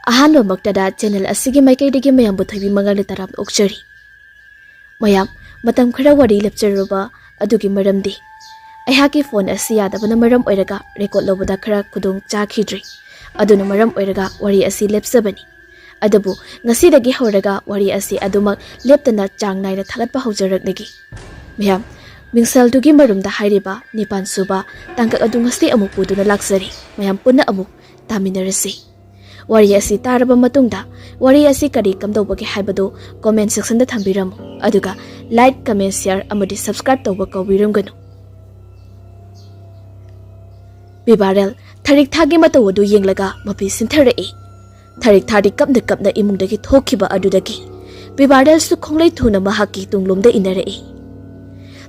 Ahanba maktada channel asigi maikaidagi mayambu thoibi mangang taram ookchari. Mayam matam khara wari lepcharuba adugi maramdi. Aihaki phone asi yadabana maram oiraga record lobada khara kudung chakhidri. Aduna maram oiraga wari asi lepsabani. Adabu ngasidagi horaga wari asi adumak leptana chang naina thagatpa haujaraknagi. Mayam MINGSELDUGI MARUMDA hairiba nipan suba tangkak adu ngasti amuk puduna laksari. Mayam punna amuk taminarasi. Wari asi taraba matungda wari asi kari kamdawbagi haibado comment section da thambiramu aduga like comment share amadi subscribe tawba kawbiramganu. Bibarel tharik thagi matawadu yenglaga mapi sintharai. Tharik thadi kapna imungdagi thokiba adudagi Bibarel su khonglai thuna mahaki tunglomda inarai.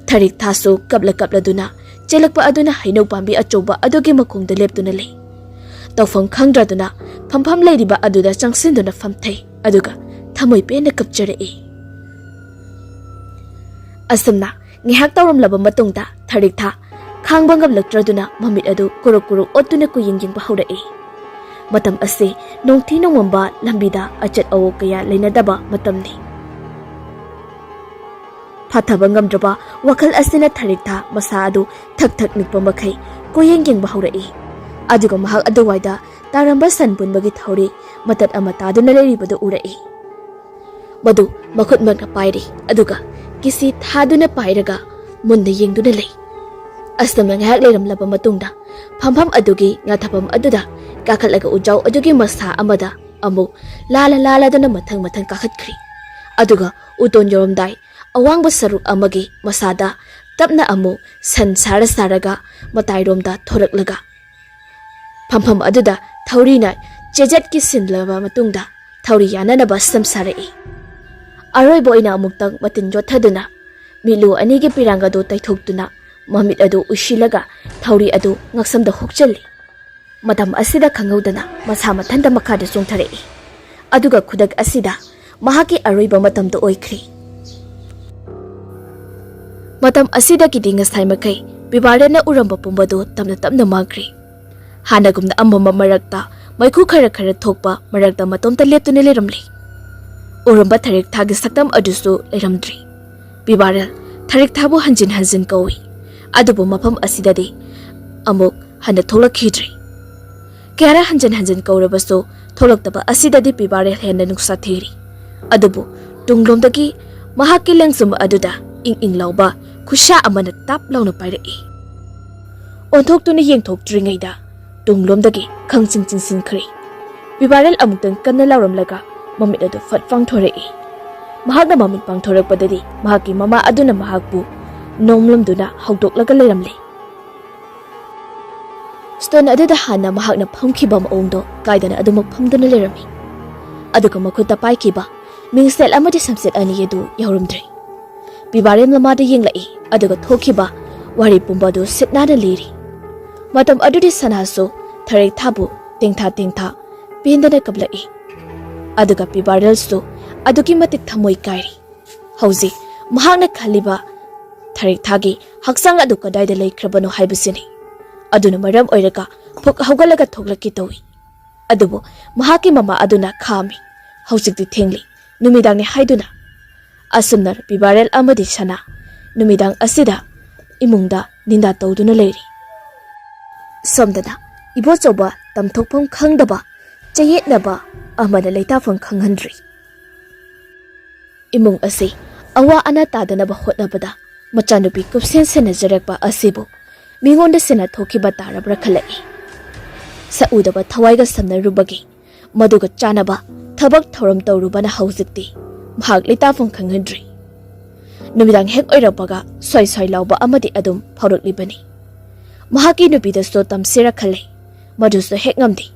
Tharik thasu kapla duna chelakpa aduna hainau pambi achoba adugi makongda leptuna lei. Tawfam khangdraduna phampham leiriba aduda changsinduna famthai aduga thamoi pena kapcharai. Asamna ngihak tawramlaba matungda tharik tha khangba ngablaktraduna mamit adu kuruk otuna kuyingjingba haurai. Matam ase nongthi nongwamba lambida achat awo kaya leinadaba matamni. Phathaba ngamdraba wakal asina tharik tha masa adu thak nikpa makhai kuyingjingba haurai. Aduga mahak aduwaida taramba sanpunbagi thauri matat ama taduna leiribadu urai. Madu makhut magna pairi aduga kisi thaduna pairaga munda yengduna lei. Astamna ngahak leiramlaba matungda phampham adugi ngathapam aduda kakhatlaga ujau adugi masa amada amu lala dana mathang kakhatkri. Aduga uton yoromdai awangba saruk amagi masada tapna amu san saraga matairomda thoraklaga. Phampham aduda thaurina chejat ki sinlaba matungda thauri yananaba samsarai. Aroibo ina amuktang matin jothaduna milu anigi piranga do taithoktuna mamit adu ushilaga thauri adu ngaksamda hokchalli. Matam asida khangaudana masa mathanda makhada songtharai. Aduga khudak asida mahaki aroiba matamda oikhri. Matam asida kidinga saimakai bibarena uramba pumbado tamna magri. Hanagumna amama marakta maiku khara thokpa marakta matomta leptuna leiramli. Uramba tharik thagi saktam adusu leiramdri. Bibarel tharik thabu hanjin kawi. Adubu mafam asidadi amuk hana tholakhidri. Kera hanjin kawrabasu tholaktaba asidadi Bibarel hena nuksa thiri. Adubu tunglomdagi mahaki lengsum aduda ing lauba khusha amana tap launa pairai. Onthoktuna yengthokdringaida tunglomdagi khangching sinkri. Bibarel amuktang kanna lauramlaga mamit adu fat pangthorai. Mahakna mamit pangthorakpadadi mahaki mama aduna mahakbu nomlamduna haudoklaga leiramli. Stone aduda hana mahakna phamkhiba maongdo kaidana adumak phamduna leirami. Aduga makhutta paikiba mingsel amadi samset ani edu yaurumdri. Bibarel lamada yenglai aduga thokiba wari pumbadu sitnada liri. Matam adudi sanaso tharik thabu tingtha pendana kablai. Aduga Bibarel so adugi matik thamoi kairi. Hauji mahakna khaliba tharik thagi haksang adu kadaida leikrabano haibusini. Aduna maram oiraga phok hawgalaga thoklaki towi. Adubu mahaki mama aduna khami. Haujikti thengli numidangni haiduna. Asumnar Bibarel amadi sana numidang asida imungda ninda tawduna leiri. Somdana ibo choba tamthokpham khangdaba chayetnaba amana leitafam khanghandri. Imung ase awa ana tadanaba hotnabada machanupi kupsen senajarakba asibu mingonda sena thokiba tarabra khalai. Sa udaba thawaiga samnarubagi maduga chanaba thabak thoram tawrubana haujikti mahak leitafam khanghandri. Numidang hek oirapaga soi lauba amadi adum phauruklibani. Mahaki nupida so tamsira khalai maduso hek ngamdi.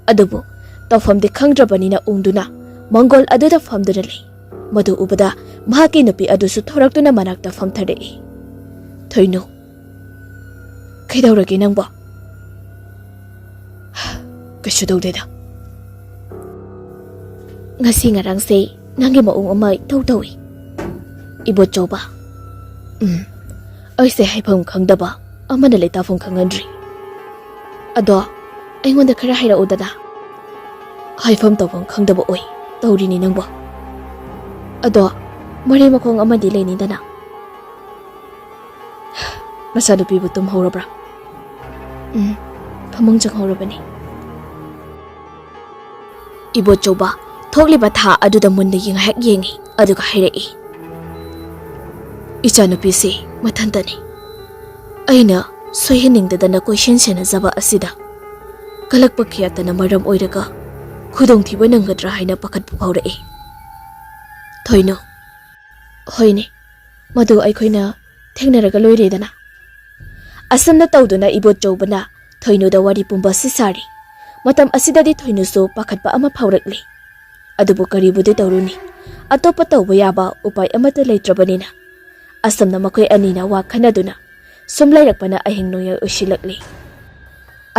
Adubu tawfamdi khangdrabanina ungduna mongol aduda famduna lei. Madu ubada mahaki nupi adusu thoraktuna manakta famtharai. Thoinu kaidauragi nangba? Kaishu dawdeda. Ngasi ngarangse nangi maung ama tawi. Ibo choba. Aise haifam khangdaba amana leitafam khangandri. Ado aingonda khara haira udada. ꯍꯥꯏꯐꯝ ꯇꯧꯐꯝ ꯈꯪꯗꯕ ꯑꯣꯏ ꯇꯧꯔꯤꯅꯤ ꯅꯪꯕꯣ ꯑꯗꯣ ꯃꯔꯤ ꯃꯈꯣꯡ ꯑꯃꯗꯤ ꯂꯩꯅꯤꯗꯅ ꯅꯆꯥꯅꯨꯄꯤꯕꯨ ꯇꯨꯝꯍꯧꯔꯕ꯭ꯔꯥ ꯐꯃꯨꯡ ꯆꯪꯍꯧꯔꯕꯅꯤ ꯏꯕꯣꯆꯧꯕ ꯊꯣꯛꯂꯤꯕ ꯊꯥ ꯑꯗꯨꯗ ꯃꯨꯟꯅ ꯉꯥꯏꯍꯥꯛ ꯌꯦꯡꯉꯤ ꯑꯗꯨꯒ ꯍꯥꯏꯔꯛꯏ ꯏꯆꯥꯅꯨꯄꯤꯁꯤ ꯃꯊꯟꯇꯅꯤ ꯑꯩꯅ ꯁꯣꯏꯍꯟꯅꯤꯡꯗꯗꯅ ꯀꯣꯏꯁꯦꯟ ꯁꯦꯟꯅꯖꯕ ꯑꯁꯤꯗ ꯀꯂꯛꯄ ꯀꯌꯥꯇꯅ ꯃꯔꯝ ꯑꯣꯏꯔꯒ ꯈꯨꯗꯣꯡꯊꯤꯕ ꯅꯪꯒꯗ꯭ꯔꯥ ꯍꯥꯏꯅ ꯄꯥꯈꯠꯄ ꯐꯥꯎꯔꯛꯏ ꯊꯣꯏꯅꯣ ꯍꯣꯏꯅꯦ ꯃꯗꯨ ꯑꯩꯈꯣꯏꯅ ꯊꯦꯡꯅꯔꯒ ꯂꯣꯏꯔꯦꯗꯅ ꯑꯁꯨꯝꯅ ꯇꯧꯗꯨꯅ ꯏꯕꯣꯆꯧꯕꯅ ꯊꯣꯏꯅꯨꯗ ꯋꯥꯔꯤ ꯄꯨꯝꯕꯁꯤ ꯁꯥꯔꯤ ꯃꯇꯝ ꯑꯁꯤꯗꯗꯤ ꯊꯣꯏꯅꯨꯁꯨ ꯄꯥꯈꯠꯄ ꯑꯃ ꯐꯥꯎꯔꯛꯂꯤ ꯑꯗꯨꯕꯨ ꯀꯔꯤꯕꯨꯗꯤ ꯇꯧꯔꯨꯅꯤ ꯑꯇꯣꯞꯄ ꯇꯧꯕ ꯌꯥꯕ ꯎꯄꯥꯏ ꯑꯃꯠꯇ ꯂꯩꯇ꯭ꯔꯕꯅꯤꯅ ꯑꯁꯨꯝꯅ ꯃꯈꯣꯏ ꯑꯅꯤꯅ ꯋꯥ ꯈꯟꯅꯗꯨꯅ ꯁꯨꯝ ꯂꯩꯔꯛꯄꯅ ꯑꯍꯤꯡ ꯅꯣꯡꯌꯥꯏ ꯑꯣꯏꯁꯤꯜꯂꯛꯂꯤ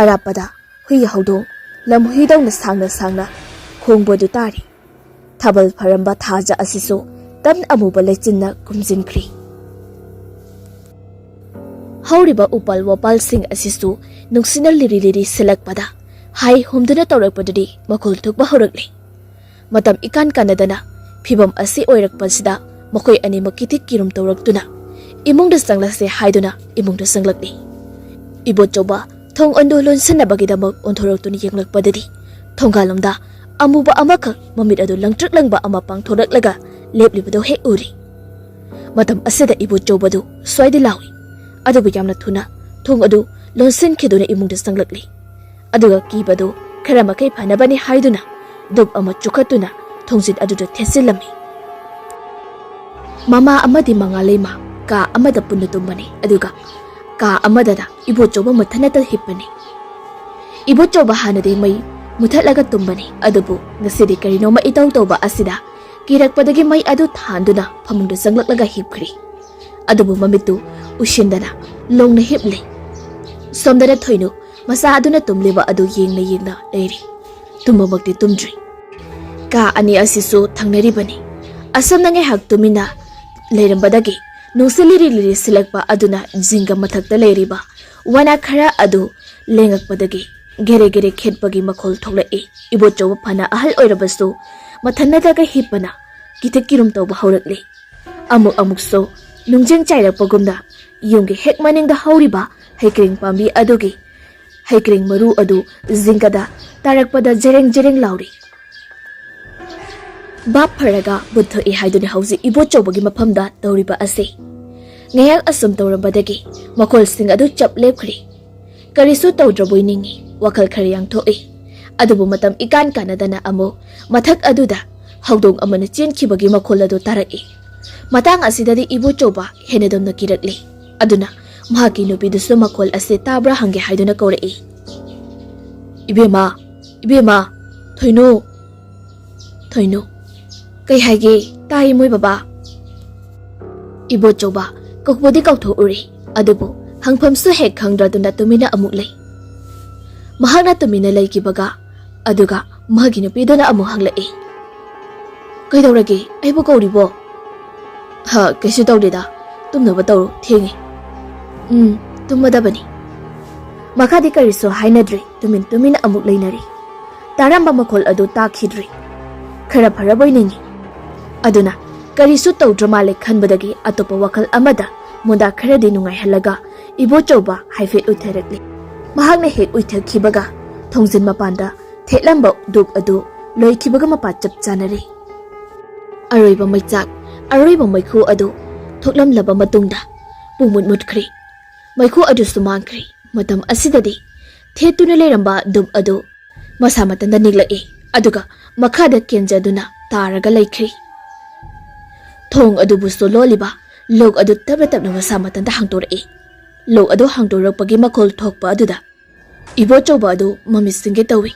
ꯑꯔꯥꯞꯄꯗ ꯍꯨꯏ ꯍꯧꯗꯣꯡ ꯂꯝꯍꯨꯏꯗꯧꯅ ꯁꯥꯡꯅ ꯁꯥꯡꯅ ꯈꯣꯡꯕꯗꯨ ꯇꯥꯔꯤ ꯊꯥꯕꯜ ꯐꯔꯝꯕ ꯊꯥꯖ ꯑꯁꯤꯁꯨ ꯇꯞꯅ ꯑꯃꯨꯕ ꯂꯩꯆꯤꯟꯅ ꯀꯨꯝꯖꯤꯟꯈ꯭ꯔꯤ ꯍꯧꯔꯤꯕ ꯎꯄꯥꯜ ꯋꯥꯄꯥꯜꯁꯤꯡ ꯑꯁꯤꯁꯨ ꯅꯨꯡꯁꯤꯅ ꯂꯤꯔꯤ ꯂꯤꯔꯤ ꯁꯤꯜꯂꯛꯄꯗ ꯍꯥꯏ ꯍꯨꯝꯗꯨꯅ ꯇꯧꯔꯛꯄꯗꯨꯗꯤ ꯃꯈꯣꯜ ꯊꯣꯛꯄ ꯍꯧꯔꯛꯂꯤ ꯃꯇꯝ ꯏꯀꯥꯟ ꯀꯥꯟꯅꯗꯅ ꯐꯤꯚꯝ ꯑꯁꯤ ꯑꯣꯏꯔꯛꯄꯁꯤꯗ ꯃꯈꯣꯏ ꯑꯅꯤꯃꯛ ꯀꯤꯊꯤꯛ ꯀꯤꯔꯨꯝ ꯇꯧꯔꯛꯇꯨꯅ ꯏꯃꯨꯡꯗ ꯆꯪꯂꯛꯁꯦ ꯍꯥꯏꯗꯨꯅ ꯏꯃꯨꯡꯗ ꯆꯪꯂꯛꯂꯤ ꯏꯕꯣꯆꯧꯕ ꯊꯣꯡ ꯑꯗꯨ ꯂꯣꯟꯁꯤꯟꯅꯕꯒꯤꯗꯃꯛ ꯑꯣꯟꯊꯣꯔꯛꯇꯨꯅ ꯌꯦꯡꯂꯛꯄꯗꯗꯤ ꯊꯣꯡꯒꯥꯜꯂꯣꯝꯗ ꯑꯃꯨꯕ ꯑꯃꯈꯛ ꯃꯃꯤꯠ ꯑꯗꯨ ꯂꯪꯇ꯭ꯔꯤꯛ ꯂꯪꯕ ꯑꯃ ꯄꯥꯡꯊꯣꯔꯛꯂꯒ ꯂꯦꯞꯂꯤꯕꯗꯨ ꯍꯦꯛ ꯎꯔꯤ ꯃꯇꯝ ꯑꯁꯤꯗ ꯏꯕꯣꯆꯧꯕꯗꯨ ꯁ꯭ꯋꯥꯏꯗ ꯂꯥꯎꯏ ꯑꯗꯨꯕꯨ ꯌꯥꯝꯅ ꯊꯨꯅ ꯊꯣꯡ ꯑꯗꯨ ꯂꯣꯟꯁꯤꯟꯈꯤꯗꯨꯅ ꯏꯃꯨꯡꯗ ꯆꯪꯂꯛꯂꯤ ꯑꯗꯨꯒ ꯀꯤꯕꯗꯨ ꯈꯔ ꯃꯈꯩ ꯐꯅꯕꯅꯤ ꯍꯥꯏꯗꯨꯅ ꯗꯨꯞ ꯑꯃ ꯆꯨꯈꯠꯇꯨꯅ ꯊꯣꯡꯖꯤꯟ ꯑꯗꯨꯗ ꯊꯦꯠꯆꯤꯜꯂꯝꯃꯤ ꯃꯃꯥ ꯑꯃꯗꯤ ꯃꯉꯥꯂꯩꯃ ꯀꯥ ꯑꯃꯗ ꯄꯨꯟꯅ ꯇꯨꯝꯕꯅꯤ ꯑꯗꯨꯒ ꯀꯥ ꯑꯃꯗꯅ ꯏꯕꯣꯆꯧꯕ ꯃꯊꯟꯇ ꯍꯤꯞꯄꯅꯤ ꯏꯕꯣꯆꯧꯕ ꯍꯥꯟꯅꯗꯤ ꯃꯩ ꯃꯨꯊꯠꯂꯒ ꯇꯨꯝꯕꯅꯤ ꯑꯗꯨꯕꯨ ꯉꯁꯤꯗꯤ ꯀꯔꯤꯅꯣꯃ ꯏꯇꯧ ꯇꯧꯕ ꯑꯁꯤꯗ ꯀꯤꯔꯛꯄꯗꯒꯤ ꯃꯩ ꯑꯗꯨ ꯊꯥꯟꯗꯨꯅ ꯐꯃꯨꯡꯗ ꯆꯪꯂꯛꯂꯒ ꯍꯤꯞꯈ꯭ꯔꯤ ꯑꯗꯨꯕꯨ ꯃꯃꯤꯠꯇꯨ ꯎꯏꯁꯤꯟꯗꯅ ꯂꯣꯡꯅ ꯍꯤꯞꯂꯤ ꯁꯣꯝꯗꯅ ꯊꯣꯏꯅꯨ ꯃꯆꯥ ꯑꯗꯨꯅ ꯇꯨꯝꯂꯤꯕ ꯑꯗꯨ ꯌꯦꯡꯅ ꯌꯦꯡꯅ ꯂꯩꯔꯤ ꯇꯨꯝꯕꯃꯛꯇꯤ ꯇꯨꯝꯗ꯭ꯔꯤ ꯀꯥ ꯑꯅꯤ ꯑꯁꯤꯁꯨ ꯊꯪꯅꯔꯤꯕꯅꯤ ꯑꯁꯨꯝꯅ ꯉꯥꯏꯍꯥꯛ ꯇꯨꯃꯤꯟꯅ ꯂꯩꯔꯝꯕꯗꯒꯤ ꯅꯨꯡꯁꯤꯠ ꯂꯤꯔꯤ ꯂꯤꯔꯤ ꯁꯤꯜꯂꯛꯄ ꯑꯗꯨꯅ ꯖꯤꯡꯒ ꯃꯊꯛꯇ ꯂꯩꯔꯤꯕ ꯋꯥꯅ ꯈꯔ ꯑꯗꯨ ꯂꯦꯡꯉꯛꯄꯗꯒꯤ ꯒꯦꯔꯦ ꯒꯦꯔꯦ ꯈꯦꯠꯄꯒꯤ ꯃꯈꯣꯜ ꯊꯣꯛꯂꯛꯏ ꯏꯕꯣꯆꯧꯕ ꯐꯅ ꯑꯍꯜ ꯑꯣꯏꯔꯕꯁꯨ ꯃꯊꯟꯅꯇꯒ ꯍꯤꯞꯄꯅ ꯀꯤꯊꯛ ꯀꯤꯔꯨꯝ ꯇꯧꯕ ꯍꯧꯔꯛꯂꯤ ꯑꯃꯨꯛꯁꯨ ꯅꯨꯡꯖꯦꯡ ꯆꯥꯏꯔꯛꯄꯒꯨꯝꯅ ꯌꯨꯝꯒꯤ ꯍꯦꯛ ꯃꯅꯤꯡꯗ ꯍꯧꯔꯤꯕ ꯍꯩꯀ꯭ꯔꯤꯡ ꯄꯥꯝꯕꯤ ꯑꯗꯨꯒꯤ ꯍꯩꯀ꯭ꯔꯤꯡ ꯃꯔꯨ ꯑꯗꯨ ꯖꯤꯡꯒꯗ ꯇꯥꯔꯛꯄꯗ ꯖꯦꯔꯦꯡ ꯖꯦꯔꯦꯡ ꯂꯥꯎꯔꯤ ꯚꯥꯞ ꯐꯔꯒ ꯕꯨꯠꯊꯣꯛꯏ ꯍꯥꯏꯗꯨꯅ ꯍꯧꯖꯤꯛ ꯏꯕꯣꯆꯧꯕꯒꯤ ꯃꯐꯝꯗ ꯇꯧꯔꯤꯕ ꯑꯁꯤ ꯉꯥꯏꯍꯥꯛ ꯑꯁꯨꯝ ꯇꯧꯔꯝꯕꯗꯒꯤ ꯃꯈꯣꯜꯁꯤꯡ ꯑꯗꯨ ꯆꯞ ꯂꯦꯞꯈ꯭ꯔꯤ ꯀꯔꯤꯁꯨ ꯇꯧꯗ꯭ꯔꯕꯣꯏ ꯅꯤꯡꯉꯤ ꯋꯥꯈꯜ ꯈꯔ ꯌꯥꯡꯊꯣꯛꯏ ꯑꯗꯨꯕꯨ ꯃꯇꯝ ꯏꯀꯥꯟ ꯀꯥꯟꯅꯗꯅ ꯑꯃꯨꯛ ꯃꯊꯛ ꯑꯗꯨꯗ ꯍꯧꯗꯣꯡ ꯑꯃꯅ ꯆꯦꯟꯈꯤꯕꯒꯤ ꯃꯈꯣꯜ ꯑꯗꯨ ꯇꯥꯔꯛꯏ ꯃꯇꯥꯡ ꯑꯁꯤꯗꯗꯤ ꯏꯕꯣꯆꯧꯕ ꯍꯦꯟꯅꯗꯨꯝꯅ ꯀꯤꯔꯛꯂꯤ ꯑꯗꯨꯅ ꯃꯍꯥꯛꯀꯤ ꯅꯨꯄꯤꯗꯨꯁꯨ ꯃꯈꯣꯜ ꯑꯁꯤ ꯇꯥꯕ꯭ꯔꯥ ꯍꯪꯒꯦ ꯍꯥꯏꯗꯨꯅ ꯀꯧꯔꯛꯏ ꯏꯕꯦꯝꯃ ꯏꯕꯦꯝꯃ ꯊꯣꯏꯅꯨ ꯊꯣꯏꯅꯨ ꯀꯩ ꯍꯥꯏꯒꯦ ꯇꯥꯏ ꯃꯣꯏ ꯕꯕꯥ ꯏꯕꯣꯆꯧꯕ ꯀꯧꯕꯗꯤ ꯀꯧꯊꯣꯛꯎꯔꯤ ꯑꯗꯨꯕꯨ ꯍꯪꯐꯝꯁꯨ ꯍꯦꯛ ꯈꯪꯗ꯭ꯔꯗꯨꯅ ꯇꯨꯃꯤꯟꯅ ꯑꯃꯨꯛ ꯂꯩ ꯃꯍꯥꯛꯅ ꯇꯨꯃꯤꯟꯅ ꯂꯩꯈꯤꯕꯒ ꯑꯗꯨꯒ ꯃꯍꯥꯛꯀꯤ ꯅꯨꯄꯤꯗꯨꯅ ꯑꯃꯨꯛ ꯍꯪꯂꯛꯏ ꯀꯩꯗꯧꯔꯒꯦ ꯑꯩꯕꯨ ꯀꯧꯔꯤꯕꯣ ꯀꯩꯁꯨ ꯇꯧꯗꯦꯗ ꯇꯨꯝꯅꯕ ꯇꯧꯔꯣ ꯊꯦꯡꯉꯦ ꯇꯨꯝꯃꯗꯕꯅꯤ ꯃꯈꯥꯗꯤ ꯀꯔꯤꯁꯨ ꯍꯥꯏꯅꯗ꯭ꯔꯤ ꯇꯨꯃꯤꯟꯅ ꯑꯃꯨꯛ ꯂꯩꯅꯔꯤ ꯇꯥꯔꯝꯕ ꯃꯈꯣꯜ ꯑꯗꯨ ꯇꯥꯈꯤꯗ꯭ꯔꯤ ꯈꯔ ꯐꯔꯕꯣꯏ ꯅꯤꯡꯉꯤ ꯑꯗꯨꯅ ꯀꯔꯤꯁꯨ ꯇꯧꯗ꯭ꯔ ꯃꯥꯜꯂꯦ ꯈꯟꯕꯗꯒꯤ ꯑꯇꯣꯞꯄ ꯋꯥꯈꯜ ꯑꯃꯗ ꯃꯣꯟꯗꯥ ꯈꯔꯗꯤ ꯅꯨꯡꯉꯥꯏꯍꯜꯂꯒ ꯏꯕꯣꯆꯧꯕ ꯍꯥꯏꯐꯦꯠ ꯎꯏꯊꯔꯛꯂꯤ ꯃꯍꯥꯛꯅ ꯍꯦꯛ ꯎꯏꯊꯈꯤꯕꯒ ꯊꯣꯡꯖꯤꯟ ꯃꯄꯥꯟꯗ ꯊꯦꯠꯂꯝꯕ ꯗꯨꯞ ꯑꯗꯨ ꯂꯣꯏꯈꯤꯕꯒ ꯃꯄꯥ ꯆꯞ ꯆꯥꯅꯔꯤ ꯑꯔꯣꯏꯕ ꯃꯩꯆꯥꯛ ꯑꯔꯣꯏꯕ ꯃꯩꯈꯨ ꯑꯗꯨ ꯊꯣꯛꯂꯝꯂꯕ ꯃꯇꯨꯡꯗ ꯄꯨꯡꯃꯨꯠ ꯃꯨꯠꯈ꯭ꯔꯤ ꯃꯩꯈꯨ ꯑꯗꯨꯁꯨ ꯃꯥꯡꯈ꯭ꯔꯤ ꯃꯇꯝ ꯑꯁꯤꯗꯗꯤ ꯊꯦꯠꯇꯨꯅ ꯂꯩꯔꯝꯕ ꯗꯨꯞ ꯑꯗꯨ ꯃꯁꯥ ꯃꯊꯟꯇ ꯅꯤꯛꯂꯛꯏ ꯑꯗꯨꯒ ꯃꯈꯥꯗ ꯀꯦꯟꯖꯗꯨꯅ ꯇꯥꯔꯒ ꯂꯩꯈ꯭ꯔꯤ ꯊꯣꯡ ꯑꯗꯨꯕꯨꯁꯨ ꯂꯣꯜꯂꯤꯕ ꯂꯣꯛ ꯑꯗꯨ ꯇꯞꯅ ꯇꯞꯅ ꯃꯁꯥ ꯃꯊꯟꯇ ꯍꯥꯡꯗꯣꯔꯛꯏ ꯂꯣꯛ ꯑꯗꯨ ꯍꯥꯡꯗꯣꯔꯛꯄꯒꯤ ꯃꯈꯣꯜ ꯊꯣꯛꯄ ꯑꯗꯨꯗ ꯏꯕꯣꯆꯧꯕ ꯑꯗꯨ ꯃꯃꯤꯠ ꯁꯤꯡꯒꯦ ꯇꯧꯏ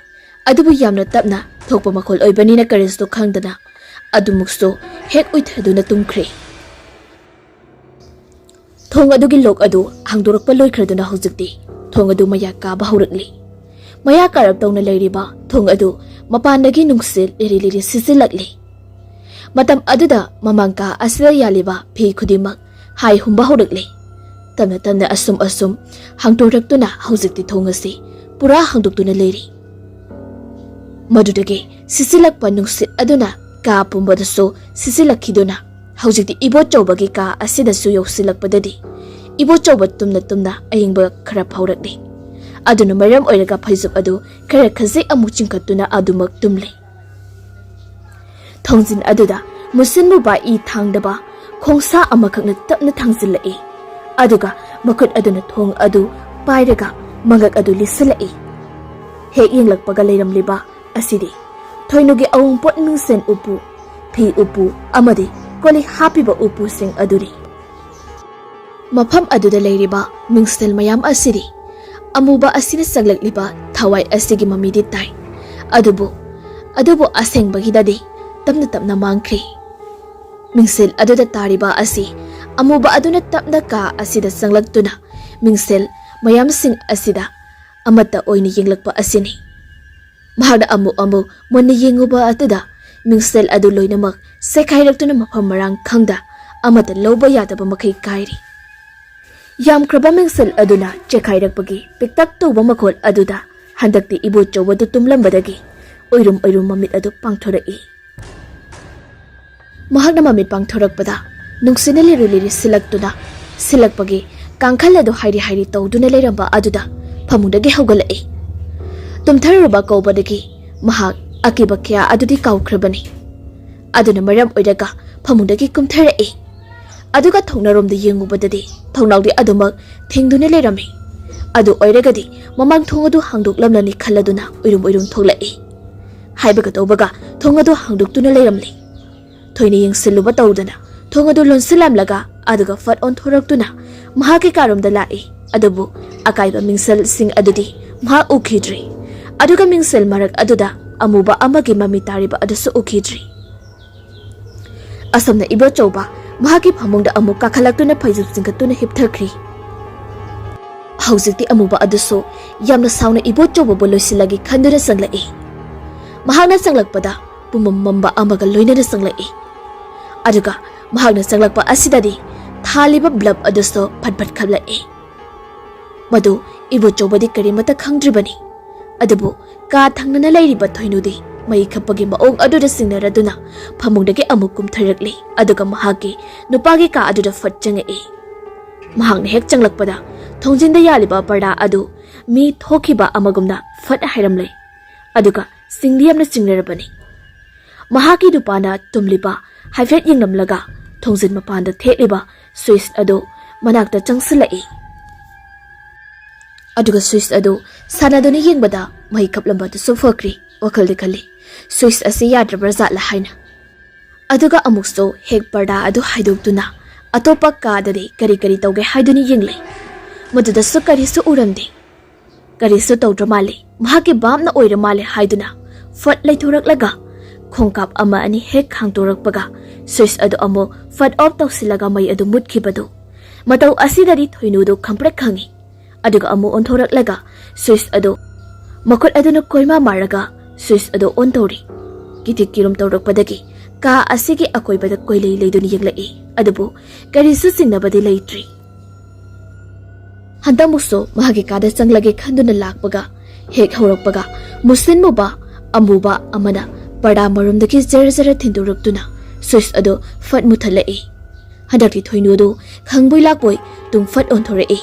ꯑꯗꯨꯕꯨ ꯌꯥꯝꯅ ꯇꯞꯅ ꯊꯣꯛꯄ ꯃꯈꯣꯜ ꯑꯣꯏꯕꯅꯤꯅ ꯀꯔꯤꯁꯨ ꯈꯪꯗꯅ ꯑꯗꯨꯃꯨꯛꯁꯨ ꯍꯦꯛ ꯎꯏꯊꯗꯨꯅ ꯇꯨꯝꯈ꯭ꯔꯤ ꯊꯣꯡ ꯑꯗꯨꯒꯤ ꯂꯣꯛ ꯑꯗꯨ ꯍꯥꯡꯗꯣꯔꯛꯄ ꯂꯣꯏꯈ꯭ꯔꯗꯨꯅ ꯍꯧꯖꯤꯛꯇꯤ ꯊꯣꯡ ꯑꯗꯨ ꯃꯌꯥ ꯀꯥꯕ ꯍꯧꯔꯛꯂꯤ ꯃꯌꯥ ꯀꯥꯔꯞ ꯇꯧꯅ ꯂꯩꯔꯤꯕ ꯊꯣꯡ ꯑꯗꯨ ꯃꯄꯥꯟꯗꯒꯤ ꯅꯨꯡꯁꯤꯠ ꯂꯤꯔꯤ ꯂꯤꯔꯤ ꯁꯤꯠꯆꯤꯜꯂꯛꯂꯤ ꯃꯇꯝ ꯑꯗꯨꯗ ꯃꯃꯥꯡꯀꯥ ꯑꯁꯤꯗ ꯌꯥꯜꯂꯤꯕ ꯐꯤ ꯈꯨꯗꯤꯡꯃꯛ ꯍꯥꯏ ꯍꯨꯝꯕ ꯍꯧꯔꯛꯂꯤ ꯇꯞꯅ ꯇꯞꯅ ꯑꯁꯨꯝ ꯍꯥꯡꯗꯣꯔꯛꯇꯨꯅ ꯍꯧꯖꯤꯛꯇꯤ ꯊꯣꯡ ꯑꯁꯤ ꯄꯨꯔꯥ ꯍꯥꯡꯗꯣꯛꯇꯨꯅ ꯂꯩꯔꯤ ꯃꯗꯨꯗꯒꯤ sisilakpa nungsit aduna ka pumbadasu sisilakiduna haujikti ibo chawbagi ka asidasu yausilakpadadi ibo chawba tumna ayingba khara phaurakli aduna maram oiraga phaijub adu khara khajik amu chingkatuna adumak tumle thongjin aduda musinmu ba I thangdaba khongsa amakhakna tapna thangjilai aduga makut aduna thong adu pairaga mangak adu lisalai hek yinglakpaga leiramliba asidi thoinugi awung pot mingsen upu phi upu amadi koli hapiba upu sing aduri mafam aduda leiriba mingsel mayam asiri amuba asina saglakliba thawai asigi mamidi tai adubu asengbagidadi tapna mangkhri mingsel aduda tariba asi amuba aduna tapna ka asida sanglaktuna mingsel mayam sing asida amata oini yenglakpa asini mahada amu monna yenguba atuda mingsel adu loinamak sekhailaktuna mafam marang khangda amata loba yadaba makai kairi yam kraba mingsel aduna chekhairakpagi piktak toba makhol aduda handakti ibo chawadu tumlambadagi oirum mamit adu pangthorai mahakna mamit pangthorakpada nungsina liruli silaktuna silakpagi kangkhal adu hairi tawduna leiramba aduda phamundagi haugalai tumtharuba kawbadagi mahak akiba kya adudi kawkhrabani aduna maram oiraga phamundagi kumtharai aduga thongnaromda yengubadadi thongnawdi adumak thingduna leirami adu oiragadi mamang thongadu hangdoklamlani khalladuna oirum thoglai haibaga tawbaga thongadu hangdoktuna leiramli thoini yengsiluba tawdana thongadu lonsilamlaga aduga fat on thoraktuna mahaki karomda lai adubu akaiba mingsel sing adudi maha ukhidri aduga mingsel marak aduda amuba amagi mami tariba adusu ukhidri asamna ibo chawba mahaki phamungda amuk kakhalakuna phaijub singkatuna hipthakri haujikti amuba adusu yamna sauna ibo chawba bolosilagi khandura sanglai mahakna sanglakpada pumam mamba amaga loinana sanglai aduga mahakna sanglakpa asidadi thaliba blab adusu phatphat khablai madu ibo chawbadi karimata khangdribani adubu ka thangnana leiriba thoinudi mai khapagi maong aduda singnaraduna phamungdagi amuk kumtharakli aduga mahaki nupagi ka aduda fatchangai mahakna hek changlakpada thongjinda yaliba parda adu mi thokiba amagumna fat hairamlei aduga singdiamna chingnarabani mahaki nupana tumliba haifet yenglamlaga thongjin mapanda thekliba switch adu manakta changsilai aduga switch adu sanaduni yengbada mai kaplamba du sofakri wakhaldi khali switch asi yadrabra zatla haina aduga amukso hek parda adu haidoktuna atopa kadari kari tawge haiduni yenglei maduda su kari su uramde kari su tawdra male mahaki bamna oira male haiduna fat laithoraklaga khongkap ama ani hek khangtorakpaga switch adu amo fat off tawsilaga mai adu mutkibadu matau asidari thoinudu khamprek khangi aduga amu onthoraklaga switch adu makut aduna koima maraga switch adu on tawri kitik kirum tawrakpadagi ka asigi akoibada koilei leiduni yenglai adubu karisu singnabadi leitri handamuso mahagi kada changlage khanduna lakpaga hek haurakpaga muslim muba amuba amana pada marumdagi zara thinduruktuna switch adu fat muthalai handaki thoinudu khangboi lakboi tung fat onthorai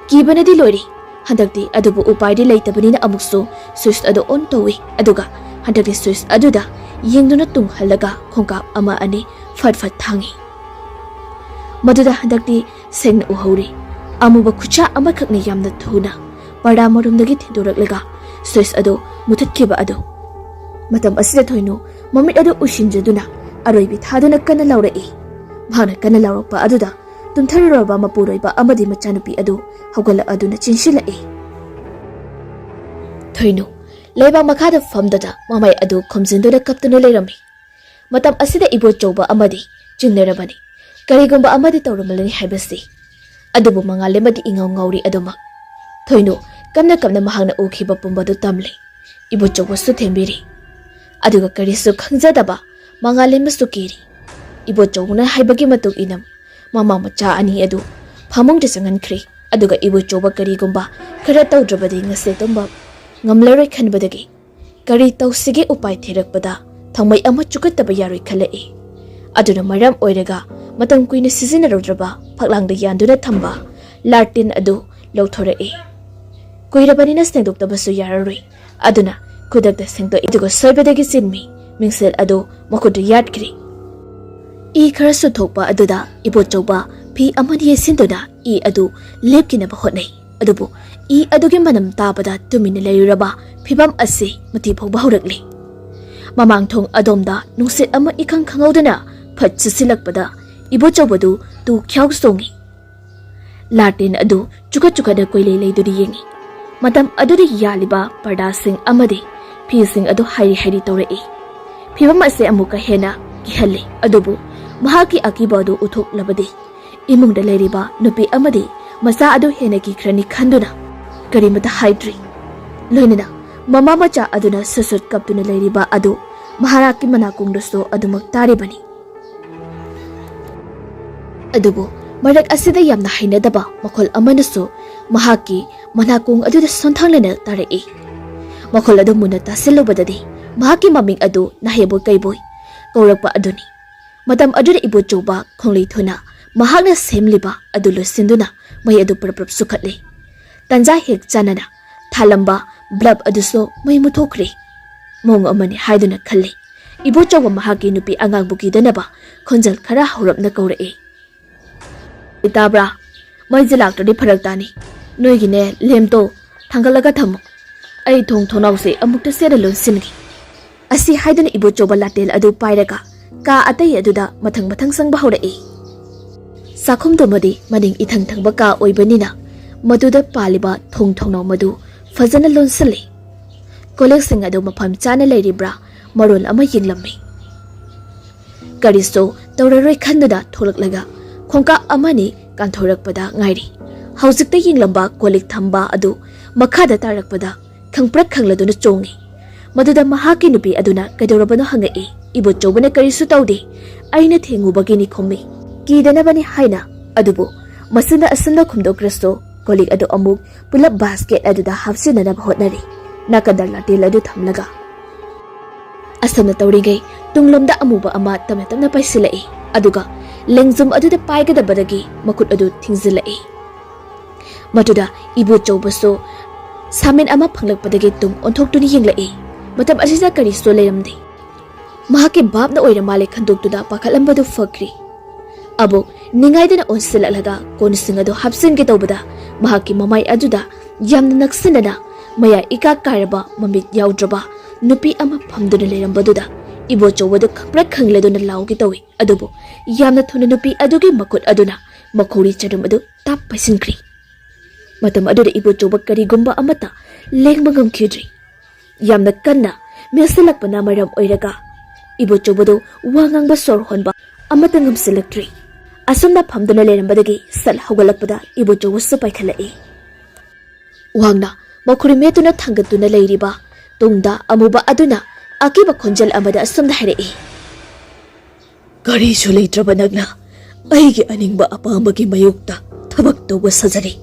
kibanadi lori handakti adubu upaidi leitabani amukso switch adu on towi aduga handakti switch aduda yengduna tung halaga khongkap ama ani fat thangi maduda handakti seng uhauri amuba khucha ama khakni yamna thuna pada marumdagi thinduраklaga switch adu muthatkiba adu matam asida thoinu mamit adu ushinjaduna aroibi thaduna kana laurai bhana kana laurakpa aduda tumtharuroba mapuroiba amadi machanupi adu hogala aduna chinsilai thoinu leiba makhada famdada mamai adu khomjinduna kaptuna leirami matam asida ibo chawba amadi chingnarabani karigumba amadi tawramalani haibasi adubu mangale madi ingaw ngawri aduma thoinu kamna mahangna ukhiba pumbadu tamle ibo chawba su thembiri aduga karisu khangjadaba mangale masukiri ibo chawna haibagi matuk inam mama macha ani adu phamung de changankhri aduga ibo choba karigumba khara tawdrabadi ngase tomba ngamlaroi khanbadagi Kari tausigay upay thirakpada thangmay ama chukataba yaroi khalai. Aduna maram oiraga matang kuina sizinaraudraba phaklang da yanduna thamba lartin adu lawthorai. Kuirabanina sengdoktabasu yararoi. Aduna kudakta sengdo idugo soibadagi sinmi mingsel adu makudu yadkri. I kharasu thokpa aduda ibochauba phi amani sinduna I adu lepkinaba hotnai. Adubu I adugi manam tabada tumina leiraba phibam ase mati phawba haurakli. Mamang thong adomda nungsit ama ikhang khangaudana phatsu silakpada ibochaubadu tu khyau songi. Latin adu chuka da koilei leiduri yengi. Matam adudi yaliba parda sing amadi phi sing adu hairi torai. Phibam ase amuka hena kihale adubu mahaki akiba adu uthok labadi. Imungda leiriba nupi amadi masa adu hena ki khrani khanduna karimata haidri. Loinana mama macha aduna susut kaptuna leiriba adu maharaki manakungdaso adumak taribani. Adubu marak asida yamna hainadaba makhol amanaso mahaki manakung aduda sonthanglena tarai. Makhol adu muna tasilubadadi mahaki maming adu nahebo kaiboy kaurakpa aduni. Matam aduda ibochoba khonglei thuna mahakna semliba adu losinduna mai adu praprap sukhatle. Tanja hek chanana thalamba blab aduso mai muthokre. Mong amani haiduna khalle. Ibochoba mahaki nupi angang bukidanaba khonjal khara horapna kaurai. Itabra mai jilak to pharak tani noigine lemto thangalaga thamu ai thong thonause amukta sera lonsingi asi haidana ibochoba latel adu pairaga ka atai aduda mathang sangba haurai. Sakhum domadi maning ithang thangba ka oibanina maduda paliba thong madu fazana lonsale. Kolek sing adu mafam chana leiribra marol ama yinglammi. Kariso tawraroi khanduna tholaklaga khongka amani kanthorakpada ngairi. Haujikta yinglamba kolik thamba adu makhada tarakpada khangprak khangladuna chongi. Maduda mahaki nupi aduna kaidorabano hangai. Ibochobana karisu tawde aina thengubagini khommi. Kidanabani haina adubu masina asana khumdokraso kolik adu amuk pulap basket aduda hapsinana hotnari. Nakadar latil adu thamlaga. Asana tawrigai tunglomda amuba ama tamna paisilai. Aduga lengjum aduda paigadabadagi makut adu thingzilai. Maduda ibochobaso samin ama phanglakpadagi tum onthokduni yenglai. Matam asisa kariso leiramdi. Mahaki babna oira male khandoktuda pakhalambadu fakri. Abo ningaidana onsilalaga konsingado hapsinge tawbada mahaki mamai aduda yamna naksinana maya ika karaba mamit yaudraba nupi ama phamduna leirambaduda ibochowadu khaprak khangleduna laugi tawi adubu yamna thuna nupi adugi makut aduna makhori charum adu tap paisinkri. Matam aduda ibochoba karigumba amata lengba ngamkhidri. Yamna kanna mesalakpana maram oiraga ibochobadu wangangba sor honba amata ngamsilaktri. Asumna phamduna leirambadagi sal haugalakpada ibochowasu paikhalai. Wangna makhori metuna thangatuna leiriba tungda amuba aduna akiba khonjal amada asumda harai. Karisu leitraba nagna aigi aningba apambagi mayokta thabak tawba sajari.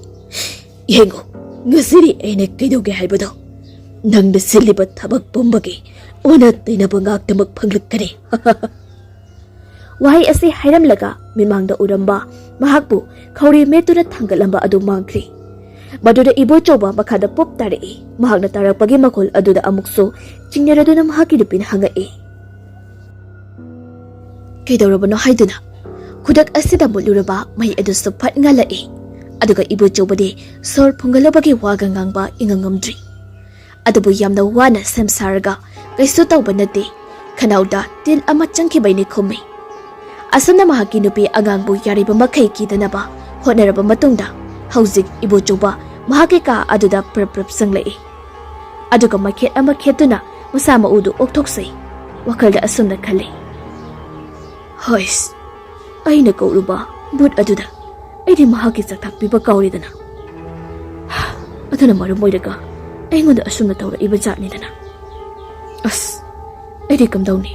Yengo ngasiri aina kaidoge haibado nangda siliba thabak pumbagi ona tainaba ngaktamak phanglakkani. Wahai ase hairamlaga mimangda uramba mahakbu khawri metuna thangalamba adu mangkri. Maduda ibochoba makhada pop tarai. Mahakna tarakpagi makol aduda amukso chingnaraduna mahaki lupina hangai. Kaidorabano haiduna kudak asida muluraba mai adu saphat ngalai. Aduga ibochobade sor phungalabagi waga ngangba ingangamdri. Adubu yamna wana samsaraga kaisu tawba nate khanauda til ama changkhibaini khummi. Asana mahaki nupi angangbu yariba makhai kidanaba hotnaraba matungda haujik ibochoba mahaki ka aduda prap sanglai. Aduga makhet ama khetuna musama udu oktoksai wakalda asumna khale. Hois aina kauruba but aduda aidi mahaki chathakpiba kauridana. Aduna maru moiraga aingoda asumna tawra iba jatnidana. As aidi kamdauni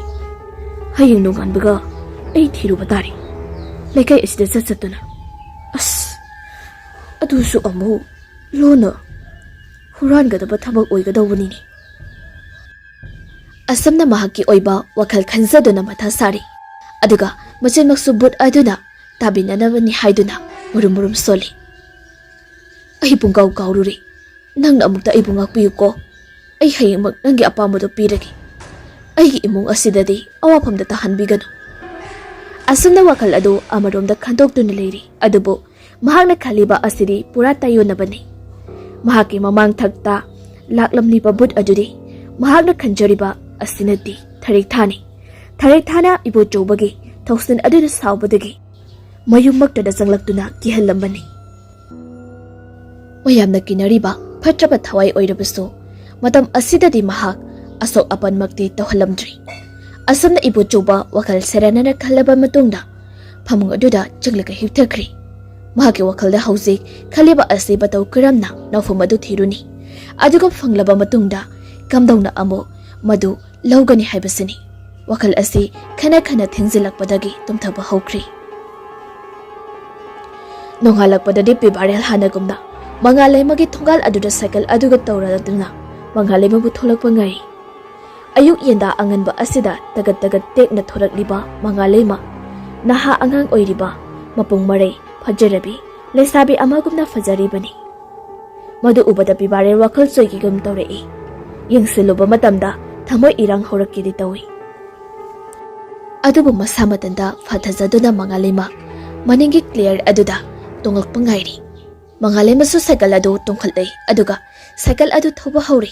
hayeng nonganbaga ai thiruba tari lekai asida chatsatuna. As adusu amu lona hurangadaba thabak oigadawbani. Asamna mahaki oiba wakal khanjaduna matha sari. Aduga machenmaksu but aduna tabinanabani haiduna murum soli. Ai pungkau kaururi. Nang amukta ai bungak piyuko. Ai hayangmak nangi apamado piragi. Ai imung asidadi awapamda tahanbigano. Asamna wakal adu amaromda khandokduna leiri. Adubo mahakna khaliba asidi pura tayonabani. Mahaki mamang thakta laklamliba but adudi mahakna khanjariba asinati tharik thana ibo chobagi thausin aduna saubadagi mayummaktada janglaktuna kihalambani. Mayamna kinariba phatraba thawai oirabasu matam asidadi mahak asok apanmakti tawhalamdri. Asamna ibo choba wakal seranana khalaba matungda phamung aduda changlaga hipthakri. Mahaki wakalda hauzik khaliba asi batau karamna nawfam adu thiruni. Aduga fanglaba matungda kamdawna amo madu lawgani haibasini. Wakal asi khana thingzilakpadagi tumthaba hawkri. Nonghalakpadadi pibarel hanagumna mangalay magi thongal aduda cycle aduga tawraduna mangalay mabu tholakpa ngai. Ayuk yenda anganba asida tagat tekna thorakliba mangalay ma naha angang oiriba mapung maray fajarabi lesabi amagumna fajaribani. Madu ubada pibarel wakal soigigum tawrei. Yengsiluba matamda thamoy irang horakidi tawi. Adubu masamatanda fathajaduna mangalima maningi clear aduda tungak pangairi. Mangalima su cycle adu tungkhalai aduga cycle adu thoba hauri.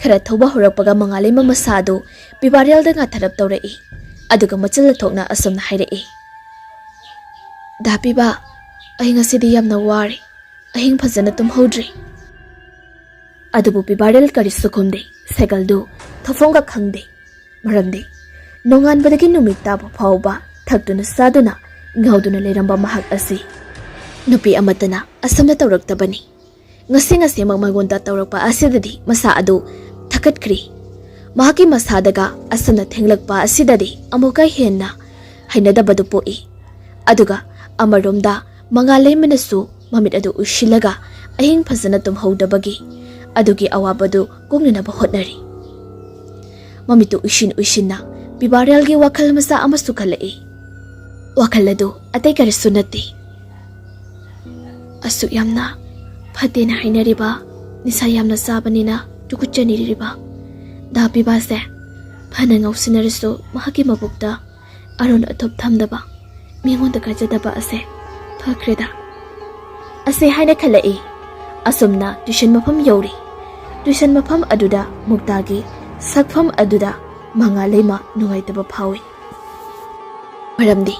Khara thoba horakpaga mangalima masadu pibarel da ngatharap tawrei. Aduga machil thokna asumna hairei. Dapiba ai ngasidi yamna wari ahing phajana tumhodri. Adubu pibarel karisu khumde cycle du thofonga khangde maramde nongan badagi numit taba phawba thakduna saduna ngauduna leramba mahak asi nupi amatana asamna tawraktabani. Ngasi magmagonda tawrakpa asidadi masa adu thakatkhri. Mahaki masadaga asamna thenglakpa asidadi amukai henna hainadabadu poi. Aduga amaromda mangalay manasu mamit adu ushilaga ahing phajana tumhodabagi adugi awabadu kungnanaba hotnari. Mamitu ushinna pibarelgi wakal masa amasu khalai. Wakal adu atay karisu nati. Asuk yamna phatena hainariba nisa yamna sabanina tukuchaniriba. Dapiba se phana ngausinarisu mahaki mabukta aron athop thamdaba mingonda kajadaba ase phakreda. Ase haina khalai. Asumna tuition mafam yauri. Tuition mafam aduda muktagi sakfam aduda mangalema nungaitaba phawi. Maramdi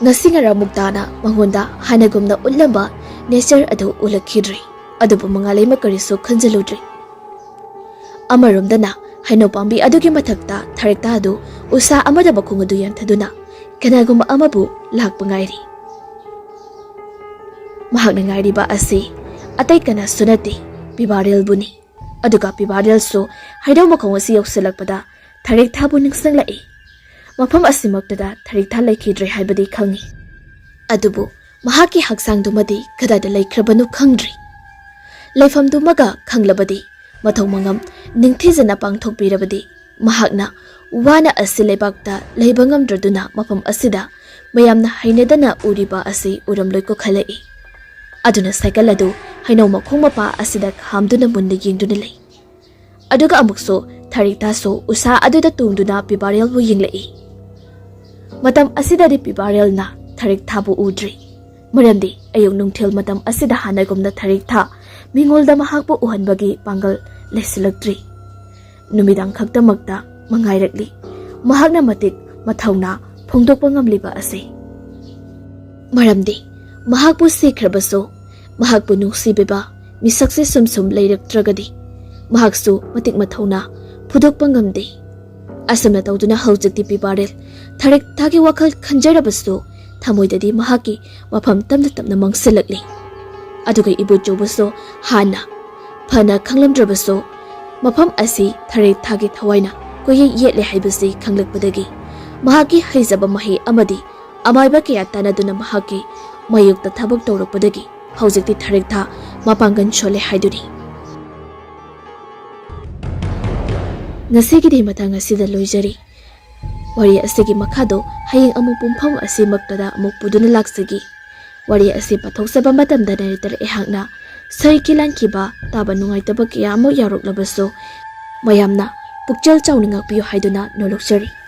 ngasingara muktana mangonda hanagumna ullamba nature adu ulakhidri. Adubu mangalema karisu khanjaludri. Amaromdana haino pambi adugi mathakta tharekta adu usa amada bakung adu yanthaduna kanaguma amabu lakpa ngairi. Mahakna ngairiba asi atay kana sunati pibarel buni. Aduga pibarel so haidaw makong asi yoksalakpada tharik thabu ningsanglai. Mafam asimaktada tharik tha laikhidre haibadi khangi. Adubu mahaki haksang dumadi kadada laikhrabanu khangdri. Laifam dumaga khanglabadi mathau mangam ningthijana pangthokpirabadi mahakna wana asi leibakta leibangamdraduna mafam asida mayamna hainadana uriba asi uramloiko khalai. Aduna cycle adu haino makhong mapa asida hamduna munna yengduna lei. Aduga amukso tharikta so usa aduda tungduna pibarel bu yenglai. Matam asida di pibarel na tharik thabu udri. Maramdi ayong nungthil matam asida hanagumna tharik tha mingolda mahakpu uhanbagi pangal lesilakdri. Numidang khaktamakta mangairakli. Mahakna matik mathauna phongdokpa ngamliba ase. Maramdi mahakpu sikhrabasو mahakpu nungsibeba misakse sumsum leiraktragadi mahaksu matik mathauna phudokpa ngamde. Asamna tawduna haujikti pibarel tharik thagi wakal khanjarabasu thamoidadi mahaki wafam tamna mangsilakli. Aduga ibu jobaso hana phana khanglamdrabaso mafam asi tharik thagi thawaina koye yetle haibasi khanglakpadagi mahaki haizaba mahi amadi amaiba kya tanaduna mahaki mayukta thabak tawrakpadagi haujikti tharik tha mapangan chole haiduri. Ngasigidi matang asida loijari. Wari asigi makhado hayeng amuk pumpham asi maktada amuk puduna laksagi. Wari asi pathoksaba matamda narrator ehakna sai kilan kiba taba nungaitaba kya amuk yaroklabaso mayamna pukchal chawningak piyo haiduna nolokchari.